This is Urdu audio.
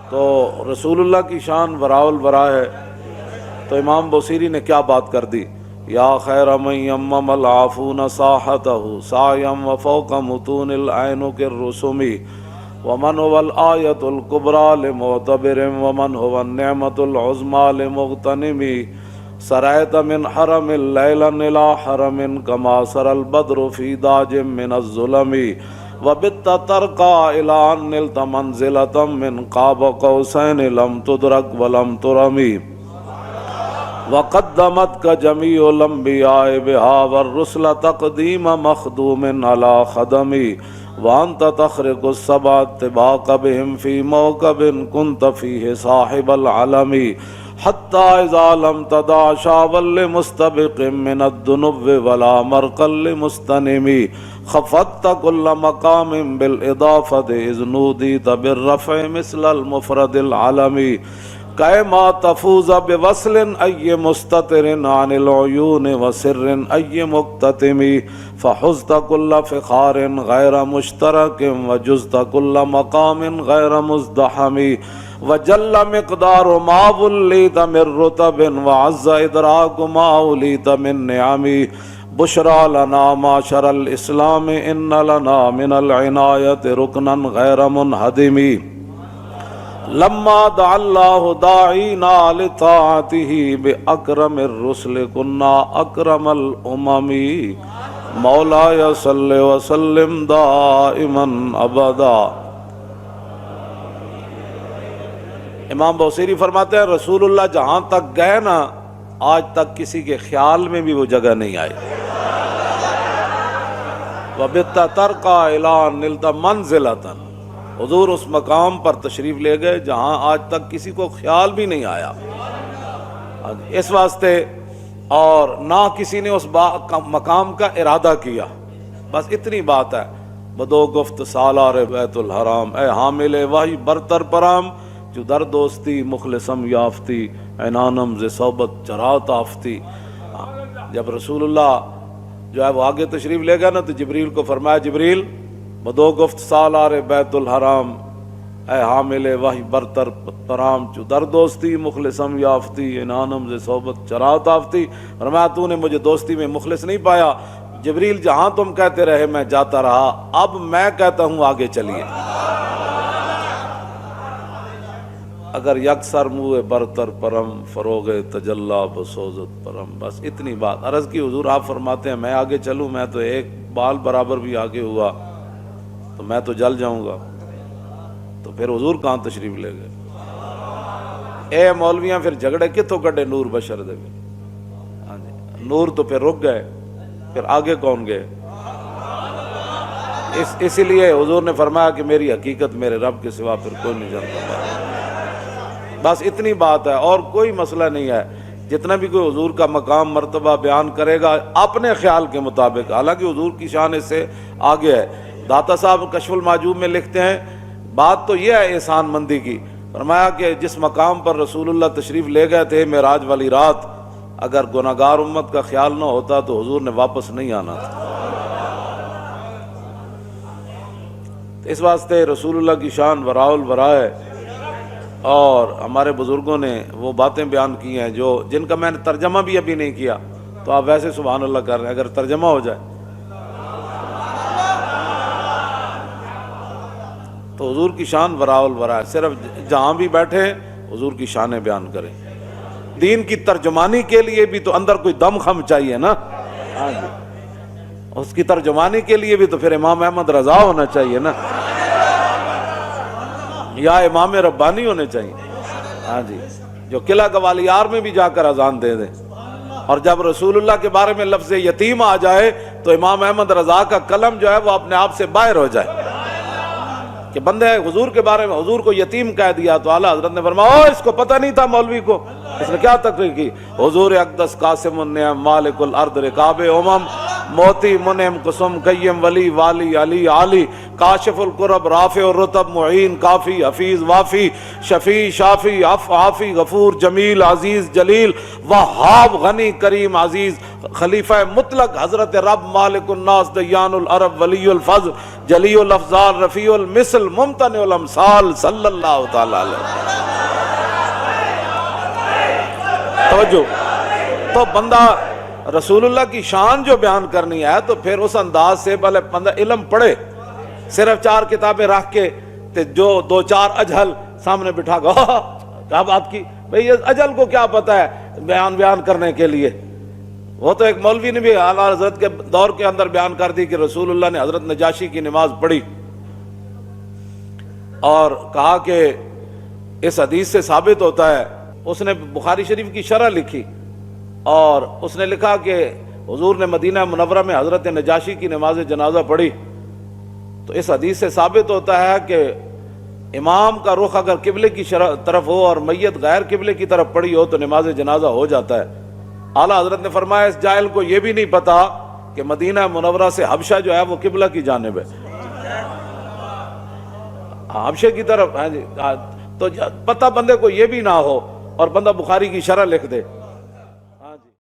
تو رسول اللہ کی شان وراء الورا ہے، تو امام بوصیری نے کیا بات کر دی، یا خیر من یمم العافون ساحتہ سایم وفوق متون العین کالرسم ومن هو الآیۃ الکبریٰ لمعتبر ومن هو النعمۃ العظمیٰ لمغتنم سرایت من حرم لیلا الی حرم کما سر البدر فی داج من الظلم وبت ترقى الی ان نلت منزلۃ من قاب قوسین لم تدرک ولم ترمی وقدمتك جميع الانبیاء بها والرسل تقدیم مخدوم على خدمی وانت تخرق السبع طباق بهم في موكب كنت فيه صاحب العلم حتى اذا لم تدع شابا لمستبق من الذنوب ولا مرقا لمستنم خفضت كل مقام بالاضافه اذ نوديت بالرفع مثل المفرد العلم كما تفوز بوصل أي مستتر عن العيون وسر أي مكتتم فحزت كل فخار غير مشترك وجزت كل مقام غير مزدحم وجل مقدار ما وليت من رتب وعز إدراك ما وليت من نعم بشرى لنا معشر الإسلام إن لنا من العناية ركنا غير منهدم لما دعا اللہ داعینا لطاعته بأکرم الرسل کنا اکرم الامم مولاي صل وسلم دائما ابدا۔ امام بوصیری فرماتے ہیں رسول اللہ جہاں تک گئے نا، آج تک کسی کے خیال میں بھی وہ جگہ نہیں آئی۔ وَبِتَّ تَرْقَى إِلَىٰ نِلْتَ مَنْزِلَةً، حضور اس مقام پر تشریف لے گئے جہاں آج تک کسی کو خیال بھی نہیں آیا، اس واسطے، اور نہ کسی نے اس مقام کا ارادہ کیا، بس اتنی بات ہے۔ بدو گفت سالار بیت الحرام، اے حامل وحی برتر پرام، جو در دوستی مخلصم یافتی عنانم ز صحبت چرات آفتی۔ جب رسول اللہ جو ہے وہ آگے تشریف لے گئے نا، تو جبریل کو فرمایا، جبریل بدو گفت سالار بیت الحرام، اے حامل وحی برتر پرام، جو در دوستی مخلصم یافتی انانم ز صحبت چرات آفتی۔ فرمایا تو نے مجھے دوستی میں مخلص نہیں پایا جبریل، جہاں تم کہتے رہے میں جاتا رہا، اب میں کہتا ہوں آگے چلیے۔ اگر یکسر منہ برتر پرم فروغ تجلا بسوزت پرم، بس اتنی بات عرض کی۔ حضور آپ فرماتے ہیں میں آگے چلوں، میں تو ایک بال برابر بھی آگے ہوا تو میں تو جل جاؤں گا، تو پھر حضور کہاں تشریف لے گئے؟ اے مولویاں پھر جھگڑے کتوں کڈے نور بشر دے، ہاں جی، نور تو پھر رک گئے، پھر آگے کون گئے؟ اسی لیے حضور نے فرمایا کہ میری حقیقت میرے رب کے سوا پھر کوئی نہیں جانتا۔ بس اتنی بات ہے، اور کوئی مسئلہ نہیں ہے۔ جتنا بھی کوئی حضور کا مقام مرتبہ بیان کرے گا اپنے خیال کے مطابق، حالانکہ حضور کی شان اس سے آگے ہے۔ داتا صاحب کشف المعجوب میں لکھتے ہیں، بات تو یہ ہے احسان مندی کی، فرمایا کہ جس مقام پر رسول اللہ تشریف لے گئے تھے معراج والی رات، اگر گناہگار امت کا خیال نہ ہوتا تو حضور نے واپس نہیں آنا تھا۔ اس واسطے رسول اللہ کی شان وراء الورا ہے، اور ہمارے بزرگوں نے وہ باتیں بیان کی ہیں جو جن کا میں نے ترجمہ بھی ابھی نہیں کیا، تو آپ ویسے سبحان اللہ کر رہے ہیں، اگر ترجمہ ہو جائے تو حضور کی شان وراء الورا ہے۔ صرف جہاں بھی بیٹھے حضور کی شانیں بیان کریں۔ دین کی ترجمانی کے لیے بھی تو اندر کوئی دم خم چاہیے نا، ہاں جی، اس کی ترجمانی کے لیے بھی تو پھر امام احمد رضا ہونا چاہیے نا، یا امام ربانی ہونے چاہیے، ہاں جی، جو قلعہ گوالیار میں بھی جا کر اذان دے دیں، اور جب رسول اللہ کے بارے میں لفظ یتیم آ جائے تو امام احمد رضا کا قلم جو ہے وہ اپنے آپ سے باہر ہو جائے کہ بندے حضور کے بارے میں حضور کو یتیم کہہ دیا، تو اعلیٰ حضرت نے فرمایا اس کو پتہ نہیں تھا مولوی کو، اس نے کیا تقریر کی، حضور اقدس قاسم النعم مالک الارض رکاب امم موتی منعم قسم قیم ولی والی علی علی کاشف الکرب، رافع الرتب، معین، کافی، حفیظ، وافی، شفیع، شافی، عافی، غفور، جمیل، عزیز، جلیل، وہاب، غنی، کریم، عزیز، خلیفہ مطلق حضرت رب، مالک الناس، دیان العرب، ولی الفضل، جلی الافضال، رفیع المثل، ممتنع الامثال، صلی اللہ تعالی علیہ وسلم۔ توجہ، تو بندہ رسول اللہ کی شان جو بیان کرنی ہے تو پھر اس انداز سے پہلے بندہ علم پڑھے، صرف 4 کتابیں رکھ کے تے جو 2-4 اجہل سامنے بٹھا گا کیا بات کی بھئی، یہ اجہل کو کیا پتا ہے بیان کرنے کے لیے؟ وہ تو ایک مولوی نے بھی اعلیٰ حضرت کے دور کے اندر بیان کر دی کہ رسول اللہ نے حضرت نجاشی کی نماز پڑھی اور کہا کہ اس حدیث سے ثابت ہوتا ہے، اس نے بخاری شریف کی شرح لکھی اور اس نے لکھا کہ حضور نے مدینہ منورہ میں حضرت نجاشی کی نماز جنازہ پڑھی، تو اس حدیث سے ثابت ہوتا ہے کہ امام کا رخ اگر قبلے کی طرف ہو اور میت غیر قبلے کی طرف پڑی ہو تو نماز جنازہ ہو جاتا ہے۔ اعلیٰ حضرت نے فرمایا اس جاہل کو یہ بھی نہیں پتا کہ مدینہ منورہ سے حبشہ جو ہے وہ قبلہ کی جانب ہے، حبشے کی طرف، ہاں جی، تو پتہ بندے کو یہ بھی نہ ہو اور بندہ بخاری کی شرح لکھ دے